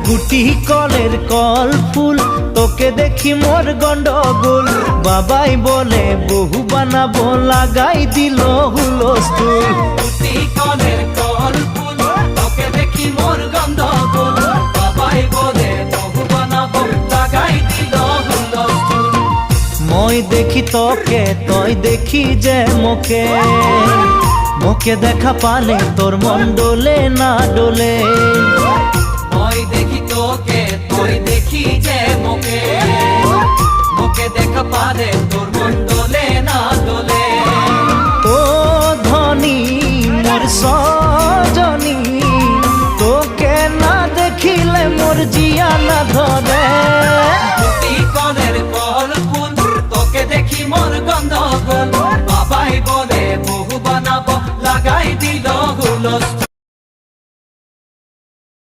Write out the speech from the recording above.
গুটি কলের কল ফুল, তোকে দেখি মোর গন্ডগোল। বাবাই বলে বহু বানাবো, লাগাই দিল হুলস্থুল। গুটি কলের কল ফুল, তোকে দেখি মোর গন্ডগোল। বাবাই বলে বহু বানাবো, লাগাই দিল হুলস্থুল। মই দেখি তোকে, তই দেখি যে মোকে, মোকে দেখা পালে তোর মন ডোলে না ডোলে। মই দেখি তোকে, তুই দেখি যে মোকে, মোকে দেখা পালে তোর মন ডোলে না ডোলে। ও ধনী মোর